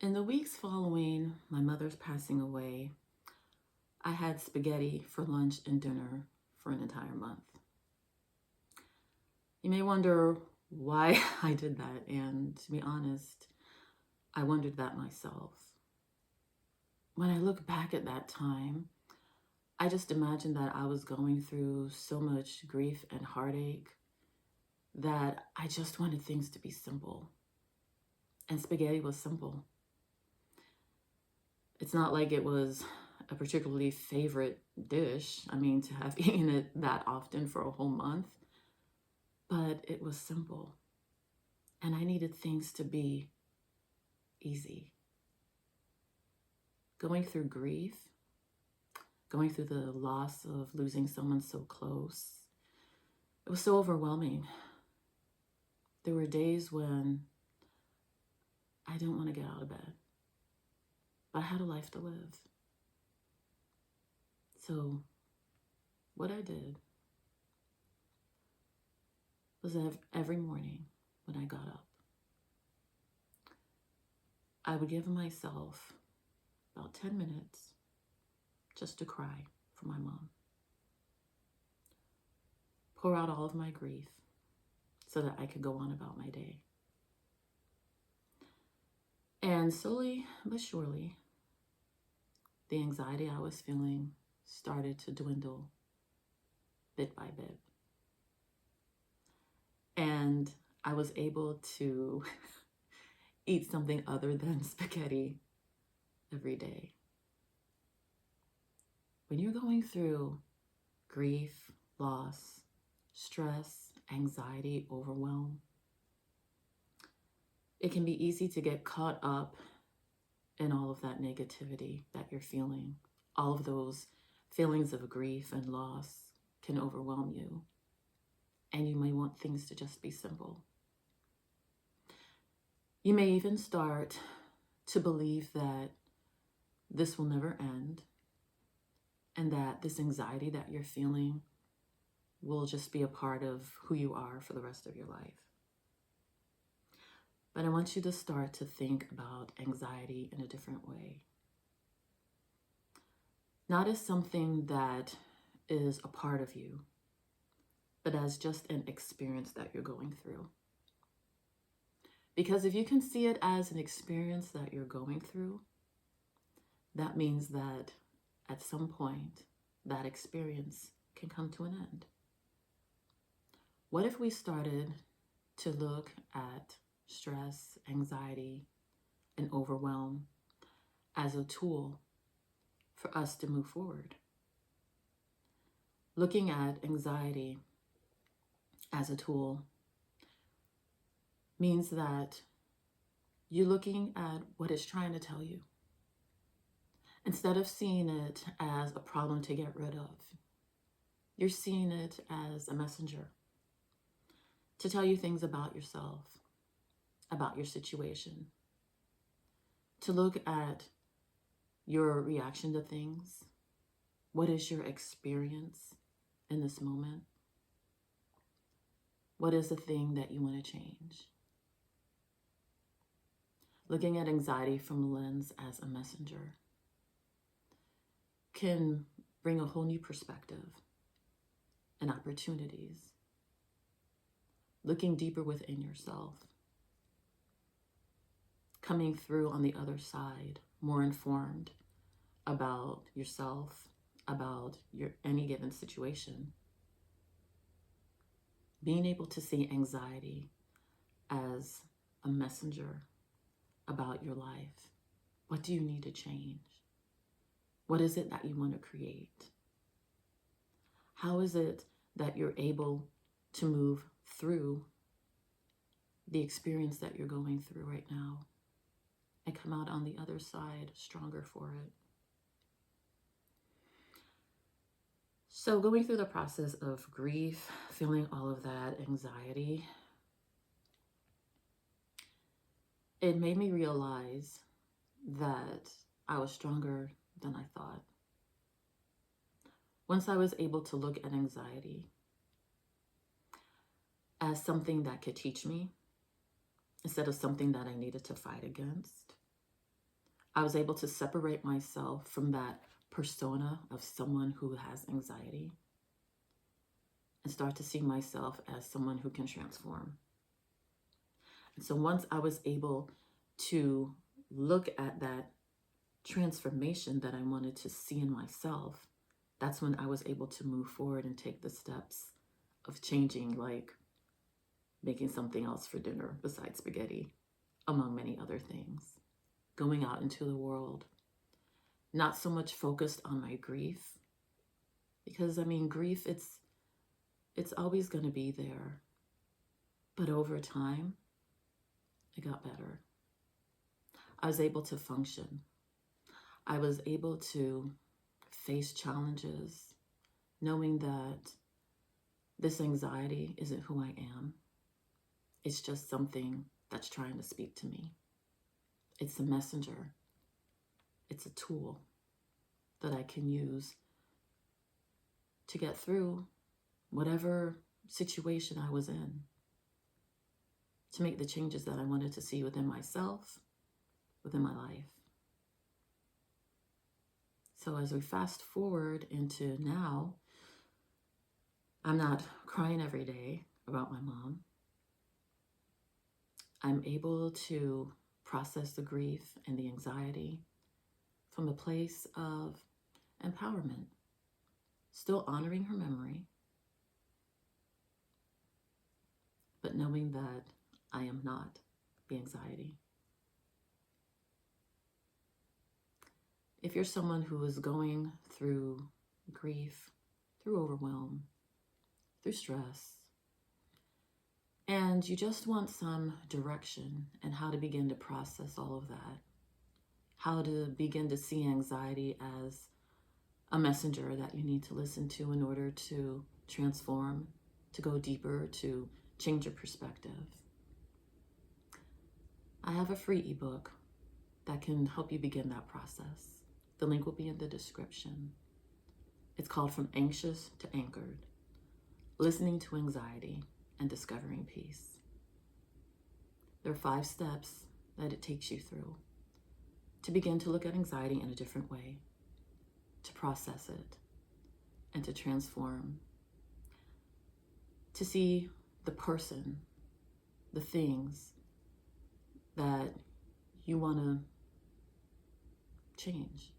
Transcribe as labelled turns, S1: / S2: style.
S1: In the weeks following my mother's passing away, I had spaghetti for lunch and dinner for an entire month. You may wonder why I did that, and to be honest, I wondered that myself. When I look back at that time, I just imagined that I was going through so much grief and heartache that I just wanted things to be simple. And spaghetti was simple. It's not like it was a particularly favorite dish. I mean, to have eaten it that often for a whole month, but it was simple. And I needed things to be easy. Going through grief, going through the loss of losing someone so close, it was so overwhelming. There were days when I didn't want to get out of bed, but I had a life to live. So what I did was that every morning when I got up, I would give myself about 10 minutes just to cry for my mom. Pour out all of my grief so that I could go on about my day. And slowly but surely, the anxiety I was feeling started to dwindle bit by bit. And I was able to eat something other than spaghetti every day. When you're going through grief, loss, stress, anxiety, overwhelm, it can be easy to get caught up in all of that negativity that you're feeling. All of those feelings of grief and loss can overwhelm you, and you may want things to just be simple. You may even start to believe that this will never end, and that this anxiety that you're feeling will just be a part of who you are for the rest of your life. But I want you to start to think about anxiety in a different way. Not as something that is a part of you, but as just an experience that you're going through. Because if you can see it as an experience that you're going through, that means that at some point, that experience can come to an end. What if we started to look at stress, anxiety, and overwhelm as a tool for us to move forward? Looking at anxiety as a tool means that you're looking at what it's trying to tell you. Instead of seeing it as a problem to get rid of, you're seeing it as a messenger to tell you things about yourself, about your situation, to look at your reaction to things. What is your experience in this moment? What is the thing that you want to change? Looking at anxiety from a lens as a messenger can bring a whole new perspective and opportunities. Looking deeper within yourself, coming through on the other side, more informed about yourself, about any given situation. Being able to see anxiety as a messenger about your life. What do you need to change? What is it that you want to create? How is it that you're able to move through the experience that you're going through right now and come out on the other side stronger for it? So going through the process of grief, feeling all of that anxiety, it made me realize that I was stronger than I thought. Once I was able to look at anxiety as something that could teach me, instead of something that I needed to fight against, I was able to separate myself from that persona of someone who has anxiety and start to see myself as someone who can transform. And so once I was able to look at that transformation that I wanted to see in myself, that's when I was able to move forward and take the steps of changing, like making something else for dinner besides spaghetti, among many other things. Going out into the world, not so much focused on my grief, because I mean, grief, it's always going to be there. But over time, it got better. I was able to function. I was able to face challenges, knowing that this anxiety isn't who I am. It's just something that's trying to speak to me. It's a messenger. It's a tool that I can use to get through whatever situation I was in, to make the changes that I wanted to see within myself, within my life. So as we fast forward into now, I'm not crying every day about my mom. I'm able to process the grief and the anxiety from a place of empowerment, still honoring her memory, but knowing that I am not the anxiety. If you're someone who is going through grief, through overwhelm, through stress, and you just want some direction and how to begin to process all of that, how to begin to see anxiety as a messenger that you need to listen to in order to transform, to go deeper, to change your perspective, I have a free ebook that can help you begin that process. The link will be in the description. It's called From Anxious to Anchored, Listening to Anxiety and Discovering Peace. There are 5 steps that it takes you through to begin to look at anxiety in a different way, to process it, and to transform, to see the person, the things that you want to change.